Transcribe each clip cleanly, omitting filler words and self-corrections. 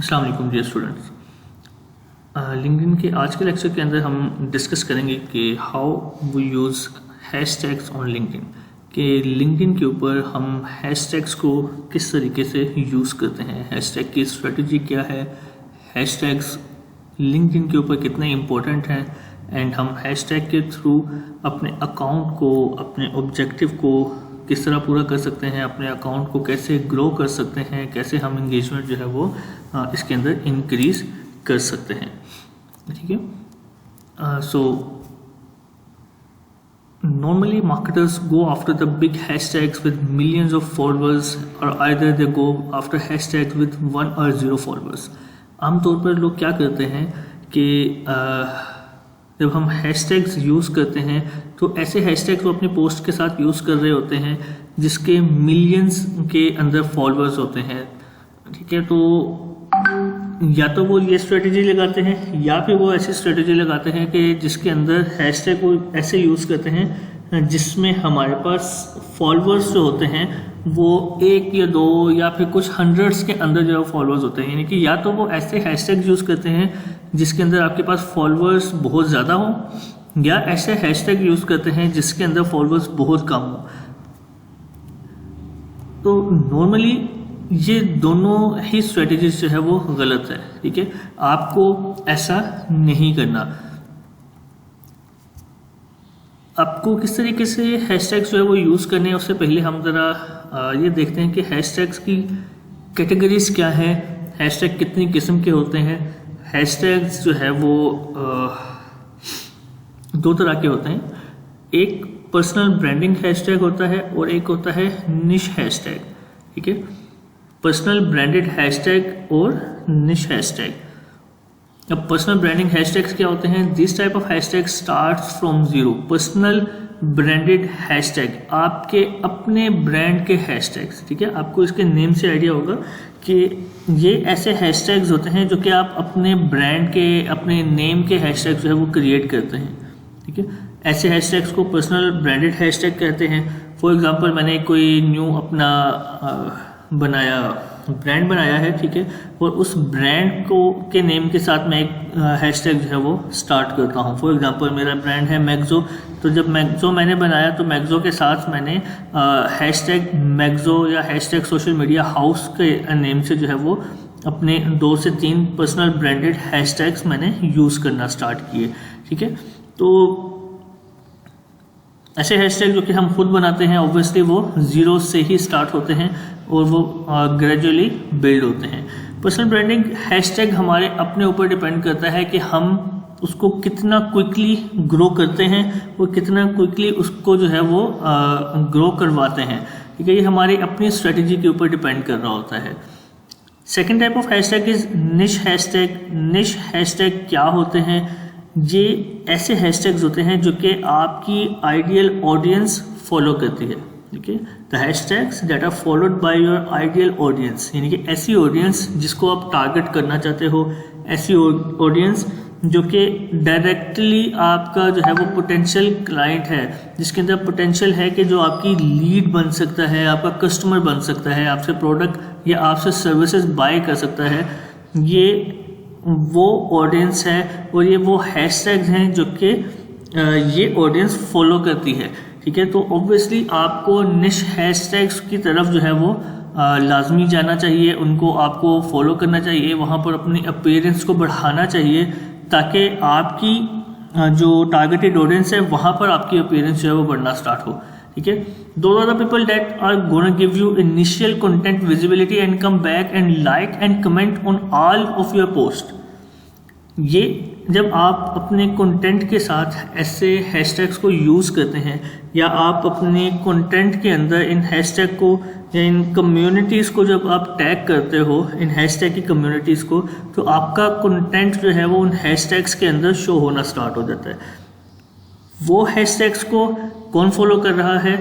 अस्सलाम वालेकुम dear students. LinkedIn के आज के लेक्चर के अंदर हम डिस्कस करेंगे कि how we use hashtags on LinkedIn, कि लिंक्डइन के ऊपर हम हैशटैग्स को किस तरीके से यूज़ करते हैं, हैशटैग की स्ट्रेटजी क्या है, हैशटैग्स लिंक्डइन के ऊपर कितने इम्पोर्टेंट हैं, एंड हम हैशटैग के थ्रू अपने अकाउंट को, अपने ऑब्जेक्टिव को किस तरह पूरा कर सकते हैं, अपने अकाउंट को कैसे ग्रो कर सकते हैं, कैसे हम इंगेजमेंट जो है वो इसके अंदर इंक्रीज कर सकते हैं। ठीक है, सो normally marketers go after the big hashtags with millions of followers, or either they go after hashtags with 1 or 0 followers। आमतौर पर लोग क्या करते हैं कि जब हम हैशटैग्स यूज़ करते हैं तो ऐसे हैशटैग्स वो अपनी पोस्ट के साथ यूज़ कर रहे होते हैं जिसके मिलियंस के अंदर फॉलोअर्स होते हैं। ठीक है, तो या तो वो ये स्ट्रेटजी लगाते हैं या फिर वो ऐसी स्ट्रेटजी लगाते हैं कि जिसके अंदर हैशटैग को ऐसे यूज़ करते हैं जिसमें हमारे पास फॉलोअर्स जो होते हैं वो 1 या 2 या फिर कुछ हंड्रेड्स के अंदर जो फॉलोअर्स होते हैं। यानी कि या तो वो ऐसे हैशटैग यूज़ करते हैं जिसके अंदर आपके पास फॉलोअर्स बहुत ज़्यादा हो, या ऐसे हैशटैग यूज़ करते हैं जिसके अंदर फॉलोअर्स बहुत कम हो। तो नॉर्मली ये दोनों ही स्ट्रेटजीज जो है वो गलत है। ठीक है, आपको ऐसा नहीं करना। आपको किस तरीके से हैशटैग्स जो है वो यूज़ करने हैं उससे पहले हम ज़रा ये देखते हैं कि हैशटैग्स की कैटेगरीज क्या है, हैशटैग कितनी किस्म के होते हैं। हैशटैग्स जो है वो 2 तरह के होते हैं, एक पर्सनल ब्रांडिंग हैशटैग होता है और एक होता है निश हैशटैग। ठीक है, पर्सनल ब्रांडेड हैशटैग और निश हैशटैग। अब पर्सनल ब्रांडिंग हैशटैग्स क्या होते हैं? This type of hashtag starts from zero. Personal branded hashtag आपके अपने ब्रांड के हैशटैग्स। ठीक है, आपको इसके नेम से आइडिया होगा कि ये ऐसे हैशटैग्स होते हैं जो कि आप अपने ब्रांड के, अपने नेम के हैशटैग जो है वो क्रिएट करते हैं। ठीक है, ऐसे हैशटैग्स को पर्सनल ब्रांडेड हैशटैग कहते हैं। फॉर एग्जांपल मैंने कोई न्यू अपना ब्रांड बनाया है, ठीक है, और उस ब्रांड को के नेम के साथ मैं एक हैशटैग जो है वो स्टार्ट करता हूँ। फॉर एग्जांपल मेरा ब्रांड है मैक्सो, तो जब मैक्सो मैंने बनाया तो मैक्सो के साथ मैंने हैशटैग मैक्सो या हैशटैग सोशल मीडिया हाउस के नेम से जो है वो अपने 2 से 3 पर्सनल ब्रांडेड हैशटैग्स मैंने यूज़ करना स्टार्ट किए। ठीक है, तो ऐसे हैशटैग जो कि हम खुद बनाते हैं ऑब्वियसली वो 0 से ही स्टार्ट होते हैं और वो ग्रेजुअली बिल्ड होते हैं। पर्सनल ब्रांडिंग हैशटैग हमारे अपने ऊपर डिपेंड करता है कि हम उसको कितना क्विकली ग्रो करते हैं और कितना क्विकली उसको जो है वो ग्रो करवाते हैं। ठीक है, ये हमारी अपनी स्ट्रेटजी के ऊपर डिपेंड कर रहा होता है। Second type of hashtag is निश हैशटैग। निश हैशटैग क्या होते हैं? ये ऐसे हैशटैग्स होते हैं जो कि आपकी आइडियल ऑडियंस फॉलो करती है। ठीक है, the hashtags that are followed by your ideal audience, यानी कि ऐसी ऑडियंस जिसको आप टारगेट करना चाहते हो, ऐसी ऑडियंस जो कि डायरेक्टली आपका जो है वो पोटेंशियल क्लाइंट है, जिसके अंदर पोटेंशियल है कि जो आपकी लीड बन सकता है, आपका कस्टमर बन सकता है, आपसे प्रोडक्ट या आपसे सर्विसेज बाय कर सकता है। ये वो ऑडियंस है और ये वो हैशटैग्स हैं जो कि ये ऑडियंस फॉलो करती है। ठीक है, तो ऑब्वियसली आपको निश हैशटैग्स की तरफ जो है वो लाजमी जाना चाहिए, उनको आपको फॉलो करना चाहिए, वहाँ पर अपनी अपीयरेंस को बढ़ाना चाहिए ताकि आपकी जो टारगेटेड ऑडियंस है वहाँ पर आपकी अपीयरेंस जो है वो बढ़ना स्टार्ट हो। ठीक है, those are the people that are gonna give you initial content visibility and come back and like and comment on all of your post। ये जब आप अपने कंटेंट के साथ ऐसे हैशटैग्स को यूज़ करते हैं या आप अपने कंटेंट के अंदर इन हैशटैग को या इन कम्युनिटीज़ को जब आप टैग करते हो, इन हैशटैग की कम्युनिटीज़ को, तो आपका कंटेंट जो है वो उन हैशटैग्स के अंदर शो होना स्टार्ट हो जाता है। वो हैशटैग्स को कौन फॉलो कर रहा है?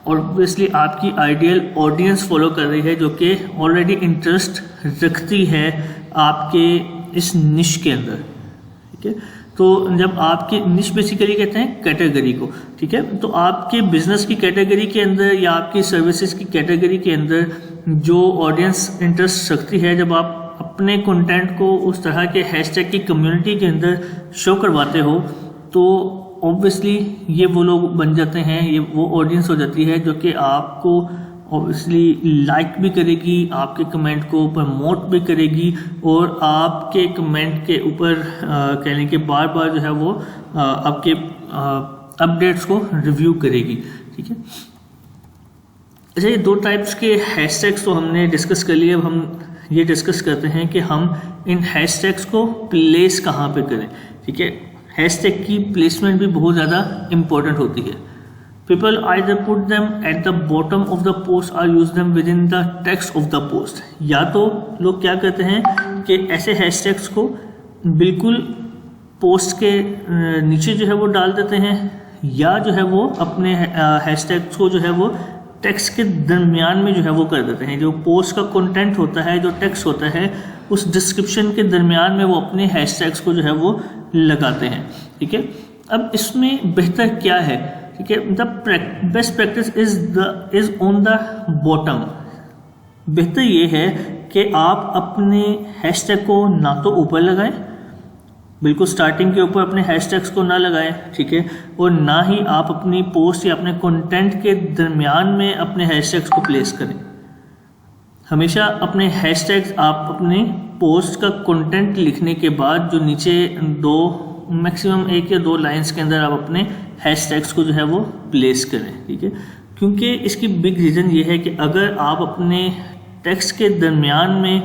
ऑब्वियसली आपकी आइडियल ऑडियंस फॉलो कर रही है जो कि ऑलरेडी इंटरेस्ट रखती है आपके इस निश के अंदर। ठीक है, तो जब आपकी निश बेसिकली कहते हैं कैटेगरी को। ठीक है, तो आपके बिजनेस की कैटेगरी के अंदर या आपकी सर्विसेज की कैटेगरी के अंदर जो ऑडियंस इंटरेस्ट रखती है, जब आप अपने कंटेंट को उस तरह के हैशटैग की कम्युनिटी के अंदर शो करवाते हो तो ऑब्वियसली ये वो लोग बन जाते हैं, ये वो ऑडियंस हो जाती है जो कि आपको ऑब्वियसली लाइक भी करेगी, आपके कमेंट को प्रमोट भी करेगी और आपके कमेंट के ऊपर कह लें कि बार बार जो है वो आपके अपडेट्स को रिव्यू करेगी। ठीक है, अच्छा ये 2 टाइप्स के हैशटैग्स तो हमने डिस्कस कर लिए। अब हम ये डिस्कस करते हैं कि हम इन हैशटैग्स को प्लेस कहाँ पे करें। ठीक है, हैशटैग की प्लेसमेंट भी बहुत ज़्यादा इम्पोर्टेंट होती है। People either put them at the bottom of the post और use them within the text of the post. या तो लोग क्या करते हैं कि ऐसे हैशटैग्स को बिल्कुल पोस्ट के नीचे जो है वो डाल देते हैं, या जो है वो अपने हैशटैग्स को जो है वो टेक्स्ट के दरमियान में जो है वो कर देते हैं। जो पोस्ट का कंटेंट होता है, जो टेक्स्ट होता है, उस डिस्क्रिप्शन के दरमियान में वो अपने हैशटैग्स को जो है वो लगाते हैं। ठीक है, अब इसमें बेहतर क्या है? ठीक है, the best practice is on the bottom. बेहतर ये है कि आप अपने हैशटैग को ना तो ऊपर लगाएं, बिल्कुल स्टार्टिंग के ऊपर अपने हैशटैग्स को ना लगाएं। ठीक है, और ना ही आप अपनी पोस्ट या अपने कंटेंट के दरमियान में अपने हैशटैग्स को प्लेस करें। हमेशा अपने हैशटैग्स आप अपने पोस्ट का कंटेंट लिखने के बाद जो नीचे 2 मैक्सिमम 1 या 2 लाइंस के अंदर आप अपने हैशटैग्स को जो है वो प्लेस करें। ठीक है, क्योंकि इसकी बिग रीज़न ये है कि अगर आप अपने टेक्स्ट के दरमियान में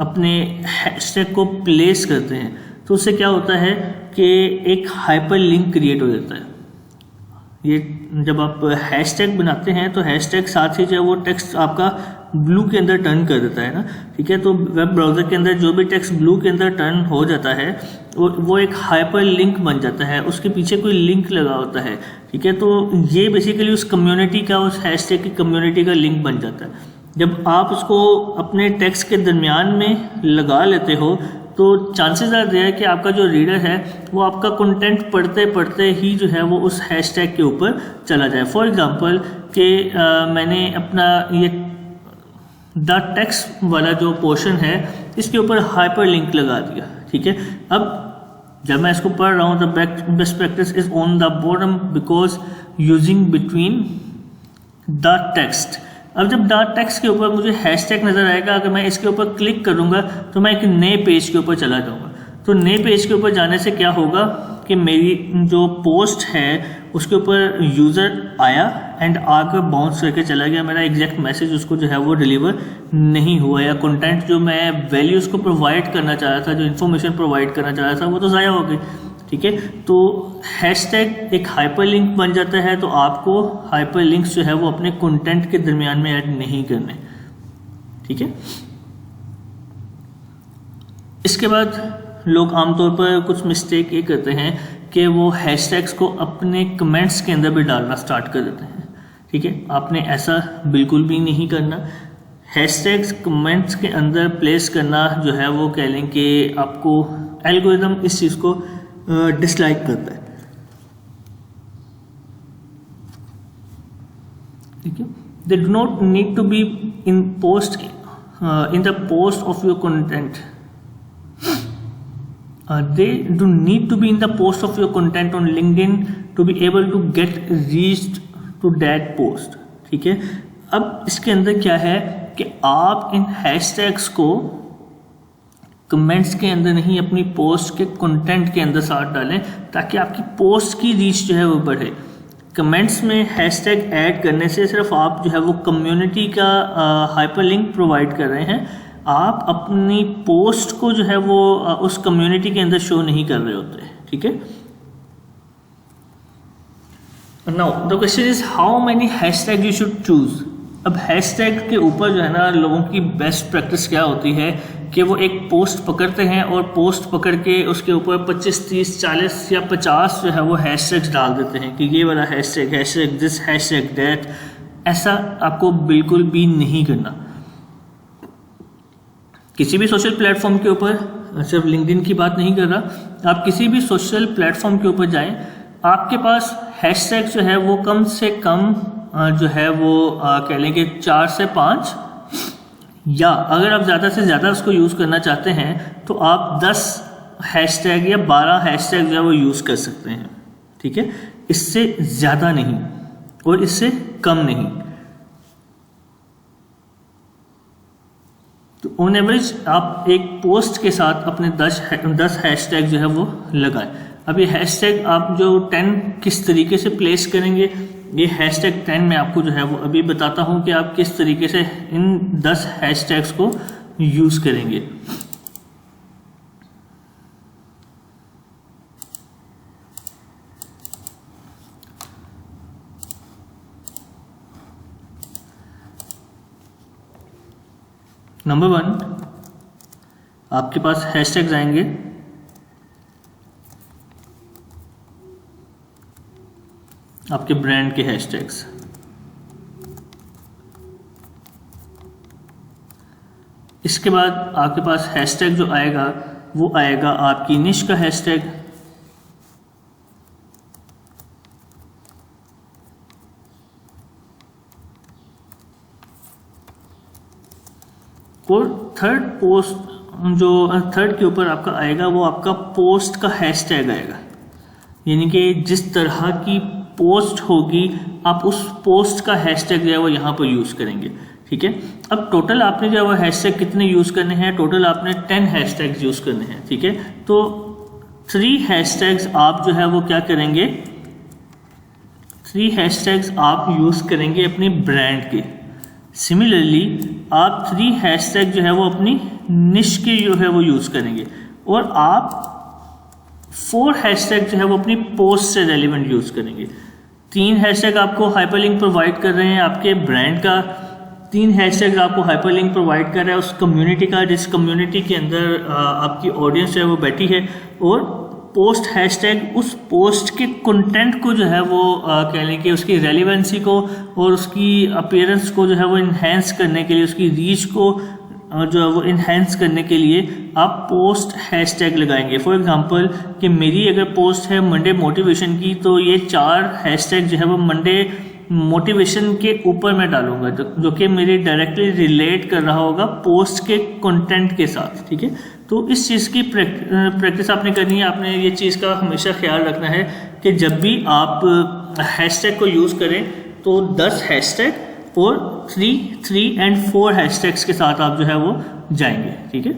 अपने हैशटैग को प्लेस करते हैं तो उससे क्या होता है कि एक हाइपर लिंक क्रिएट हो जाता है। ये जब आप हैशटैग बनाते हैं तो हैशटैग साथ ही जो है वो टेक्स्ट आपका ब्लू के अंदर टर्न कर देता है ना। ठीक है, तो वेब ब्राउज़र के अंदर जो भी टेक्स्ट ब्लू के अंदर टर्न हो जाता है वो एक हाइपर लिंक बन जाता है, उसके पीछे कोई लिंक लगा होता है। ठीक है, तो ये बेसिकली उस कम्युनिटी का, उस हैशटैग की कम्युनिटी का लिंक बन जाता है। जब आप उसको अपने टेक्स्ट के दरमियान में लगा लेते हो तो चांसेस आर देयर कि आपका जो रीडर है वो आपका कंटेंट पढ़ते पढ़ते ही जो है वो उस हैशटैग के ऊपर चला जाए। फॉर एग्जांपल कि मैंने अपना ये द टेक्स्ट वाला जो पोर्शन है इसके ऊपर हाइपर लिंक लगा दिया। ठीक है, अब जब मैं इसको पढ़ रहा हूँ the best practice is on the bottom because using between the text. अब जब द टेक्स्ट के ऊपर मुझे हैशटैग नजर आएगा, अगर मैं इसके ऊपर क्लिक करूंगा तो मैं एक नए पेज के ऊपर चला जाऊंगा। तो नए पेज के ऊपर जाने से क्या होगा कि मेरी जो पोस्ट है उसके ऊपर यूज़र आया एंड आकर बाउंस करके चला गया, मेरा एग्जैक्ट मैसेज उसको जो है वो डिलीवर नहीं हुआ, या कंटेंट जो मैं वैल्यूज़ को प्रोवाइड करना चाह रहा था, जो इन्फॉर्मेशन प्रोवाइड करना चाह रहा था, वो तो ज़ाया हो गई। ठीक है, तो हैशटैग एक हाइपर लिंक बन जाता है, तो आपको हाइपर लिंक्स जो है वो अपने कंटेंट के दरमियान में ऐड नहीं करने। ठीक है, इसके बाद लोग आमतौर पर कुछ मिस्टेक ये करते हैं कि वो हैशटैग्स को अपने कमेंट्स के अंदर भी डालना स्टार्ट कर देते हैं। ठीक है, आपने ऐसा बिल्कुल भी नहीं करना। हैशटैग्स कमेंट्स के अंदर प्लेस करना जो है वो कह लें कि आपको एल्गोरिदम इस चीज़ को डिसलाइक करता है। ठीक है, they do not need to be in post in the post of your content. They do need to be in the post of your content on LinkedIn to be able to get reached to that post. ठीक है, अब इसके अंदर क्या है कि आप इन hashtags को कमेंट्स के अंदर नहीं, अपनी पोस्ट के कंटेंट के अंदर साथ डालें ताकि आपकी पोस्ट की रीच जो है वो बढ़े। कमेंट्स में हैशटैग ऐड करने से सिर्फ आप जो है वो कम्युनिटी का हाइपर लिंक प्रोवाइड कर रहे हैं, आप अपनी पोस्ट को जो है वो उस कम्युनिटी के अंदर शो नहीं कर रहे होते। ठीक है, now the question is how many hashtag you should choose. अब हैशटैग के ऊपर जो है ना लोगों की बेस्ट प्रैक्टिस क्या होती है कि वो एक पोस्ट पकड़ते हैं और पोस्ट पकड़ के उसके ऊपर 25, 30, 40 या 50 जो है वो हैशटैग्स डाल देते हैं कि ये वाला hashtag, hashtag this, hashtag that. ऐसा आपको बिल्कुल भी नहीं करना। किसी भी सोशल प्लेटफॉर्म के ऊपर, सिर्फ लिंक्डइन की बात नहीं कर रहा, आप किसी भी सोशल प्लेटफॉर्म के ऊपर जाएं, आपके पास हैशटैग जो है वो कम से कम जो है वो कह लें कि 4 से 5 या अगर आप ज़्यादा से ज़्यादा उसको यूज़ करना चाहते हैं तो आप 10 हैशटैग या 12 हैशटैग जो है वो यूज़ कर सकते हैं, ठीक है, इससे ज़्यादा नहीं और इससे कम नहीं। तो ऑन एवरेज आप एक पोस्ट के साथ अपने 10 हैशटैग जो है वो लगाएं। अब ये हैशटैग आप जो 10 किस तरीके से प्लेस करेंगे, ये हैशटैग 10 मैं आपको जो है वो अभी बताता हूँ कि आप किस तरीके से इन 10 हैशटैग्स को यूज़ करेंगे। नंबर 1, आपके पास हैशटैग्स आएंगे आपके ब्रांड के हैशटैग्स। इसके बाद आपके पास हैशटैग जो आएगा वो आएगा आपकी निश का हैशटैग। और थर्ड के ऊपर आपका आएगा वो आपका पोस्ट का हैशटैग आएगा, यानी कि जिस तरह की पोस्ट होगी आप उस पोस्ट का हैशटैग जो है वो यहाँ पर यूज़ करेंगे, ठीक है। अब टोटल आपने जो है वो हैशटैग कितने यूज़ करने हैं, टोटल आपने 10 हैशटैग्स यूज़ करने हैं, ठीक है। तो 3 हैशटैग्स आप जो है वो क्या करेंगे, 3 हैशटैग्स आप यूज़ करेंगे अपने ब्रांड के। सिमिलरली आप 3 हैशटैग जो है वो अपनी निश के जो है वो यूज़ करेंगे और आप 4 हैशटैग जो है वो अपनी पोस्ट से रेलिवेंट यूज़ करेंगे। 3 हैशटैग आपको हाइपरलिंक प्रोवाइड कर रहे हैं आपके ब्रांड का, 3 हैशटैग आपको हाइपरलिंक प्रोवाइड कर रहा है उस कम्युनिटी का जिस कम्युनिटी के अंदर आपकी ऑडियंस है वो बैठी है, और पोस्ट हैशटैग उस पोस्ट के कंटेंट को जो है वो कह लें कि उसकी रेलिवेंसी को और उसकी अपीयरेंस को जो है वो इन्हेंस करने के लिए, उसकी रीच को जो है वो इन्हेंस करने के लिए आप पोस्ट हैशटैग लगाएंगे। फॉर एग्जांपल कि मेरी अगर पोस्ट है मंडे मोटिवेशन की, तो ये 4 हैशटैग जो है वो मंडे मोटिवेशन के ऊपर मैं डालूंगा जो कि मेरे डायरेक्टली रिलेट कर रहा होगा पोस्ट के कंटेंट के साथ, ठीक है। तो इस चीज़ की प्रैक्टिस आपने करनी है। आपने ये चीज़ का हमेशा ख्याल रखना है कि जब भी आप हैशटैग को यूज़ करें तो 10 हैशटैग और 3 एंड 4 हैशटैग्स के साथ आप जो है वो जाएंगे, ठीक है।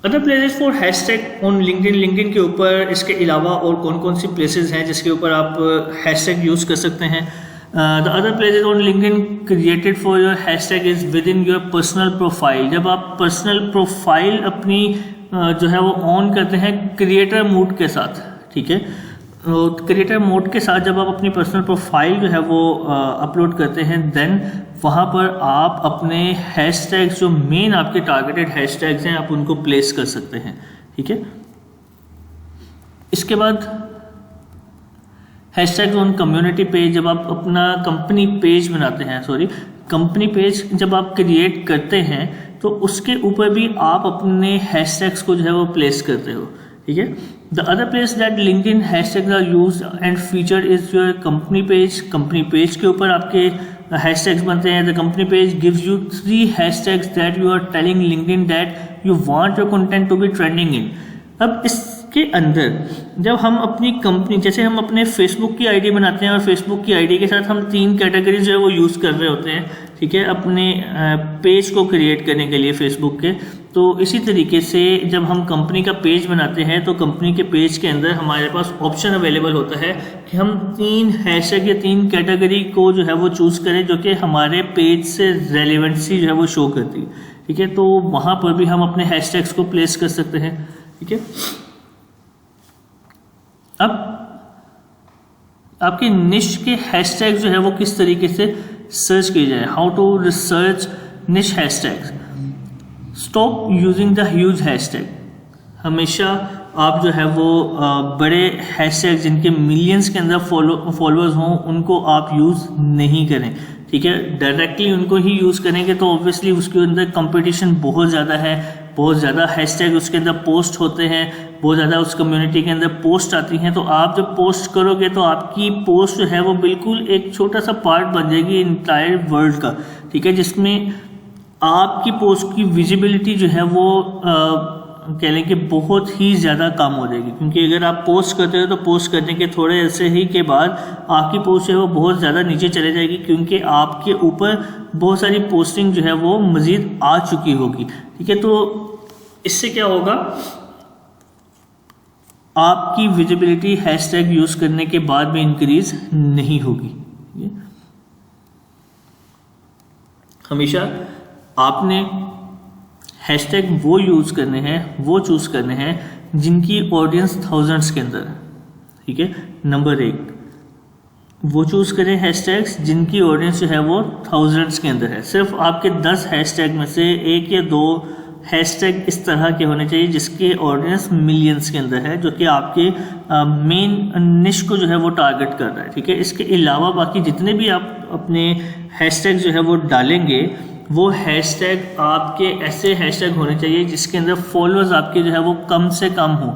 Other places for hashtag on LinkedIn के ऊपर इसके अलावा और कौन कौन सी प्लेसेस हैं जिसके ऊपर आप हैशटैग यूज़ कर सकते हैं। The other places on LinkedIn created for your hashtag is with in your personal profile. जब आप पर्सनल प्रोफाइल अपनी जो है वो ऑन करते हैं क्रिएटर मोड के साथ, ठीक है, क्रिएटर मोड के साथ जब आप अपनी पर्सनल प्रोफाइल जो है वो अपलोड करते हैं, देन वहाँ पर आप अपने हैशटैग्स जो मेन आपके टारगेटेड हैशटैग्स हैं आप उनको प्लेस कर सकते हैं, ठीक है। इसके बाद हैशटैग्स ऑन कम्युनिटी पेज। जब आप अपना कंपनी पेज बनाते हैं, कंपनी पेज जब आप क्रिएट करते हैं तो उसके ऊपर भी आप अपने हैशटैग्स को जो है वो प्लेस करते हो, ठीक है। The other place that LinkedIn hashtags are used and featured is your company page. Company page के ऊपर आपके हैशटैग्स बनते हैं। The company page gives you 3 hashtags that you are telling LinkedIn that you want your content to be trending in. अब इसके अंदर जब हम अपनी कंपनी, जैसे हम अपने फेसबुक की आईडी बनाते हैं और फेसबुक की आईडी के साथ हम 3 कैटेगरी जो है वो यूज़ कर रहे होते हैं, ठीक है, अपने पेज को क्रिएट करने के लिए फेसबुक के। तो इसी तरीके से जब हम कंपनी का पेज बनाते हैं तो कंपनी के पेज के अंदर हमारे पास ऑप्शन अवेलेबल होता है कि हम 3 हैशटैग या 3 कैटेगरी को जो है वो चूज़ करें जो कि हमारे पेज से रेलिवेंसी जो है वो शो करती है, ठीक है। तो वहाँ पर भी हम अपने हैशटैग्स को प्लेस कर सकते हैं, ठीक है। अब आपके निश के हैशटैग जो है वो किस तरीके से सर्च किए जाए, हाउ टू रिसर्च निश hashtags. Stop using the huge hashtag. हमेशा आप जो है वो बड़े हैशटैग जिनके मिलियंस के अंदर फॉलोअर्स हों उनको आप यूज़ नहीं करें, ठीक है। डायरेक्टली उनको ही यूज़ करेंगे तो ऑब्वियसली उसके अंदर कंपटीशन बहुत ज़्यादा है, बहुत ज़्यादा हैशटैग उसके अंदर पोस्ट होते हैं, बहुत ज़्यादा उस कम्युनिटी के अंदर पोस्ट आती हैं। तो आप जब पोस्ट करोगे तो आपकी पोस्ट जो है वो बिल्कुल एक छोटा सा पार्ट बन जाएगी इंटायर वर्ल्ड का, ठीक है, जिसमें आपकी पोस्ट की विजिबिलिटी जो है वो कह लें कि बहुत ही ज़्यादा कम हो जाएगी, क्योंकि अगर आप पोस्ट करते हो तो पोस्ट करने के थोड़े ऐसे ही के बाद आपकी पोस्ट है वो बहुत ज़्यादा नीचे चले जाएगी, क्योंकि आपके ऊपर बहुत सारी पोस्टिंग जो है वो मज़ीद आ चुकी होगी। ठीक है, तो इससे क्या होगा, आपकी विजिबिलिटी हैशटैग यूज़ करने के बाद में इंक्रीज नहीं होगी। हमेशा आपने हैशटैग वो यूज़ करने हैं, वो चूज़ करने हैं जिनकी ऑडियंस थाउजेंड्स के अंदर है। ठीक है, नंबर 1 वो चूज़ करें हैशटैग्स जिनकी ऑडियंस जो है वो थाउजेंड्स के अंदर है। सिर्फ आपके 10 हैशटैग में से 1 या 2 हैशटैग इस तरह के होने चाहिए जिसके ऑडियंस मिलियंस के अंदर है, जो कि आपके मेन निश को जो है वो टारगेट कर रहा है। ठीक है, इसके अलावा बाकी जितने भी आप अपने हैशटैग जो है वो डालेंगे, वो हैशटैग आपके ऐसे हैशटैग होने चाहिए जिसके अंदर फॉलोअर्स आपके जो है वो कम से कम हो,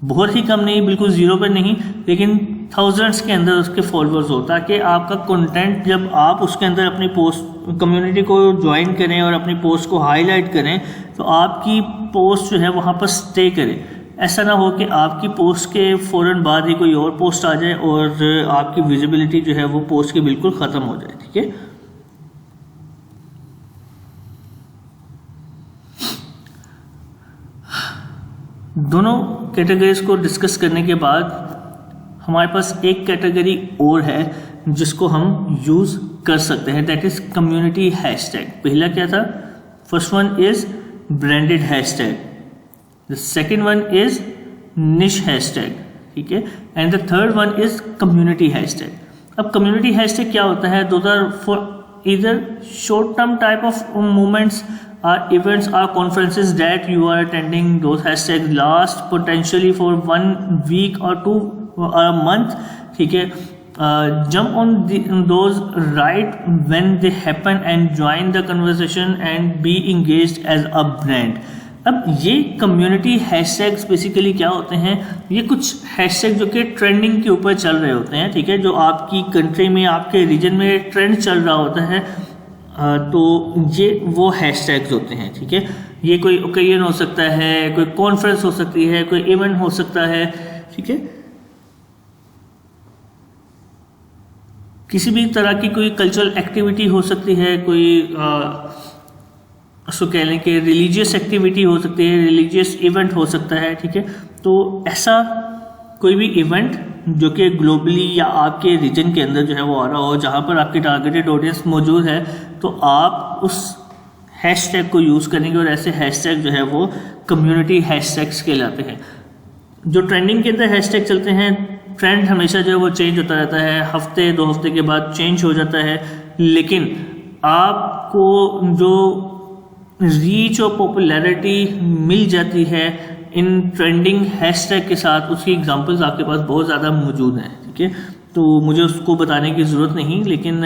बहुत ही कम नहीं, बिल्कुल 0 पर नहीं, लेकिन थाउजेंड्स के अंदर उसके फॉलोअर्स हो, ताकि आपका कंटेंट जब आप उसके अंदर अपनी पोस्ट कम्युनिटी को ज्वाइन करें और अपनी पोस्ट को हाईलाइट करें तो आपकी पोस्ट जो है वहाँ पर स्टे करे। ऐसा ना हो कि आपकी पोस्ट के फ़ौरन बाद ही कोई और पोस्ट आ जाए और आपकी विजिबिलिटी जो है वो पोस्ट की बिल्कुल ख़त्म हो जाए। ठीक है, दोनों कैटेगरीज को डिस्कस करने के बाद हमारे पास एक कैटेगरी और है जिसको हम यूज़ कर सकते हैं, दैट इज़ कम्युनिटी हैशटैग। पहला क्या था, first one is branded hashtag, the second one is niche hashtag. ठीक है, and the third one is community hashtag. अब कम्युनिटी हैशटैग क्या होता है, those are for either short term type of moments events or conferences that you are attending. Those hashtags last potentially for 1 week or 2 or a month. ठीक है, jump on those right when they happen and join the conversation and be engaged as a brand. अब ये community hashtags basically क्या होते हैं, ये कुछ hashtag जो कि ट्रेंडिंग के ऊपर चल रहे होते हैं। ठीक है, जो आपकी कंट्री में, आपके रीजन में ट्रेंड चल रहा होता है, तो ये वो हैशटैग्स होते हैं। ठीक है, ये कोई ओकेजन हो सकता है, कोई कॉन्फ्रेंस हो सकती है, कोई इवेंट हो सकता है। ठीक है, किसी भी तरह की कोई कल्चरल एक्टिविटी हो सकती है, कोई उसको कह लें कि रिलीजियस एक्टिविटी हो सकती है, रिलीजियस इवेंट हो सकता है। ठीक है, तो ऐसा कोई भी इवेंट जो कि ग्लोबली या आपके रीजन के अंदर जो है वो आ रहा हो, जहाँ पर आपकी टारगेटेड ऑडियंस मौजूद है, तो आप उस हैशटैग को यूज़ करेंगे और ऐसे हैशटैग जो है वो कम्युनिटी हैशटैग्स कहलाते हैं। जो ट्रेंडिंग के अंदर हैशटैग चलते हैं, ट्रेंड हमेशा जो है वो चेंज होता रहता है, हफ्ते 2 हफ्ते के बाद चेंज हो जाता है, लेकिन आपको जो रीच और पॉपुलैरिटी मिल जाती है इन ट्रेंडिंग हैशटैग के साथ, उसकी एग्जांपल्स आपके पास बहुत ज़्यादा मौजूद हैं। ठीक है, तो मुझे उसको बताने की ज़रूरत नहीं, लेकिन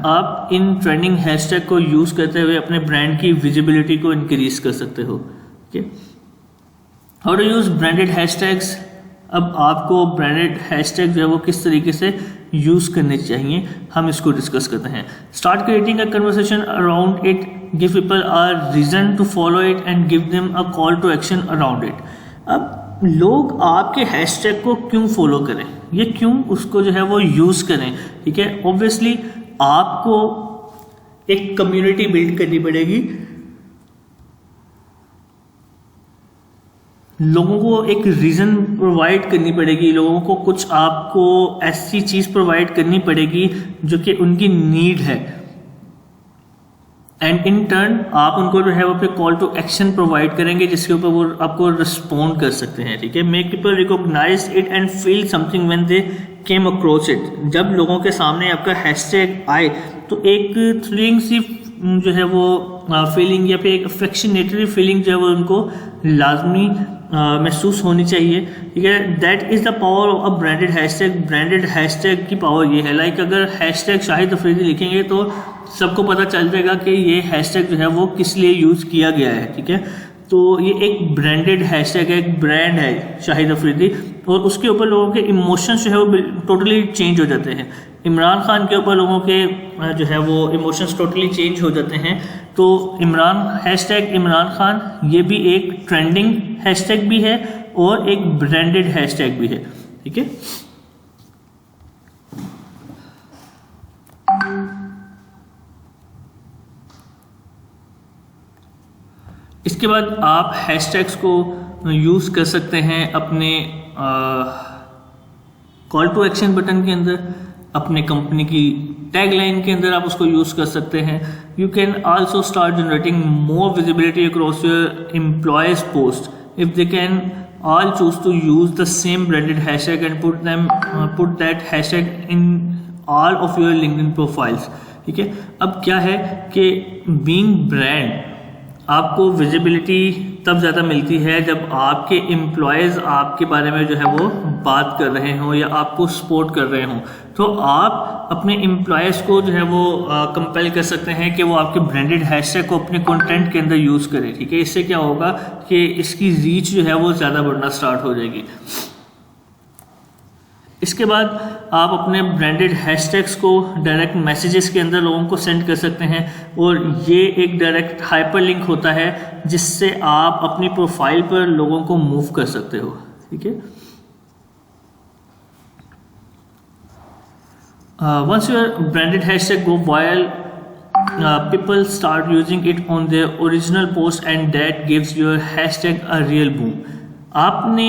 आप इन ट्रेंडिंग हैशटैग को यूज़ करते हुए अपने ब्रांड की विजिबिलिटी को इंक्रीज कर सकते हो। ठीक है, how to use branded hashtags. अब आपको ब्रांडेड हैशटैग जो है वो किस तरीके से यूज़ करने चाहिए, हम इसको डिस्कस करते हैं। Start creating a conversation around it, give people a reason to follow it and give them a call to action around it. अब लोग आपके हैशटैग को क्यों फॉलो करें, ये क्यों उसको जो है वो यूज़ करें। ठीक है, ऑब्वियसली आपको एक कम्युनिटी बिल्ड करनी पड़ेगी, लोगों को एक रीज़न प्रोवाइड करनी पड़ेगी, लोगों को कुछ आपको ऐसी चीज़ प्रोवाइड करनी पड़ेगी जो कि उनकी नीड है, एंड इन टर्न आप उनको जो है वो कॉल टू एक्शन प्रोवाइड करेंगे जिसके ऊपर वो आपको रिस्पॉन्ड कर सकते हैं। ठीक है, make people recognise it and feel something when they came across it. जब लोगों के सामने आपका हैशटैग आए तो एक थ्रिलिंग सी जो है वो फीलिंग या फिर एक अफेक्शनेटरी फीलिंग जो है वो उनको लाजमी महसूस होनी चाहिए। ठीक है, that is the power of a branded hashtag. Branded hashtag की पावर ये है, लाइक अगर हैशटैग शाहिद अफरीदी लिखेंगे तो सबको पता चल जाएगा कि ये हैशटैग जो है वो किस लिए यूज़ किया गया है। ठीक है, तो ये एक ब्रांडेड हैशटैग है, एक ब्रांड है शाहिद अफरीदी, और उसके ऊपर लोगों के इमोशंस जो है वो टोटली चेंज हो जाते हैं। इमरान खान के ऊपर लोगों के जो है वो इमोशंस टोटली चेंज हो जाते हैं। तो हैशटैग इमरान खान ये भी एक ट्रेंडिंग हैशटैग भी है और एक ब्रांडेड हैशटैग भी है, ठीक है। इसके बाद आप हैशटैग्स को यूज़ कर सकते हैं अपने कॉल टू एक्शन बटन के अंदर, अपने कंपनी की टैगलाइन के अंदर आप उसको यूज़ कर सकते हैं। You can also start generating more visibility across your employees post if they can all choose to use the same branded hashtag and put that hashtag in all of your LinkedIn profiles, ठीक है। अब क्या है कि being brand आपको visibility तब ज़्यादा मिलती है जब आपके एम्प्लॉयज़ आपके बारे में जो है वो बात कर रहे हों या आपको सपोर्ट कर रहे हों। तो आप अपने एम्प्लॉयज़ को जो है वो कंपेल कर सकते हैं कि वो आपके ब्रांडेड हैशटैग को अपने कंटेंट के अंदर यूज़ करें, ठीक है। इससे क्या होगा कि इसकी रीच जो है वो ज़्यादा बढ़ना स्टार्ट हो जाएगी। इसके बाद आप अपने ब्रांडेड हैशटैग्स को डायरेक्ट मैसेजेस के अंदर लोगों को सेंड कर सकते हैं, और ये एक डायरेक्ट हाइपरलिंक होता है जिससे आप अपनी प्रोफाइल पर लोगों को मूव कर सकते हो, ठीक है। Once your branded hashtag go viral, people start using it on their original post and that gives your hashtag a real boom। आपने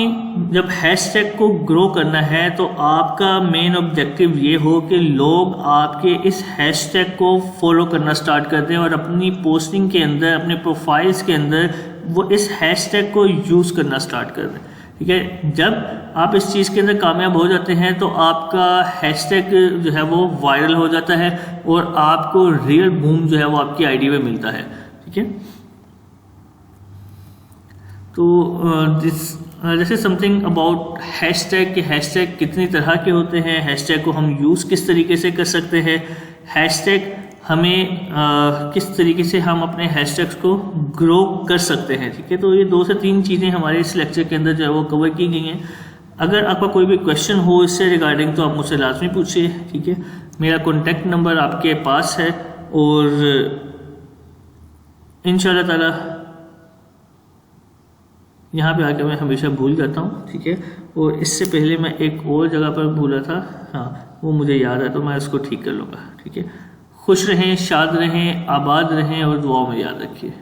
जब हैशटैग को ग्रो करना है तो आपका मेन ऑब्जेक्टिव ये हो कि लोग आपके इस हैशटैग को फॉलो करना स्टार्ट कर दें और अपनी पोस्टिंग के अंदर, अपने प्रोफाइल्स के अंदर वो इस हैशटैग को यूज़ करना स्टार्ट कर दें, ठीक है। जब आप इस चीज़ के अंदर कामयाब हो जाते हैं तो आपका हैशटैग जो है वो वायरल हो जाता है और आपको रियल बूम जो है वो आपकी आईडी में मिलता है, ठीक है। तो जैसे समथिंग अबाउट हैशटैग के हैशटैग कितनी तरह के होते हैं, हैशटैग को हम यूज़ किस तरीके से कर सकते हैं, हैशटैग हमें किस तरीके से हम अपने हैशटैग्स को ग्रो कर सकते हैं, ठीक है। तो ये 2 से 3 चीज़ें हमारे इस लेक्चर के अंदर जो है वो कवर की गई हैं। अगर आपका कोई भी क्वेश्चन हो इससे रिगार्डिंग तो आप मुझसे लाजमी पूछिए, ठीक है। मेरा कॉन्टैक्ट नंबर आपके पास है और इंशाल्लाह ताला यहाँ पे आके मैं हमेशा भूल जाता हूँ, ठीक है। और इससे पहले मैं एक और जगह पर भूला था, हाँ वो मुझे याद है, तो मैं उसको ठीक कर लूँगा, ठीक है। खुश रहें, शाद रहें, आबाद रहें और दुआओं में याद रखिए।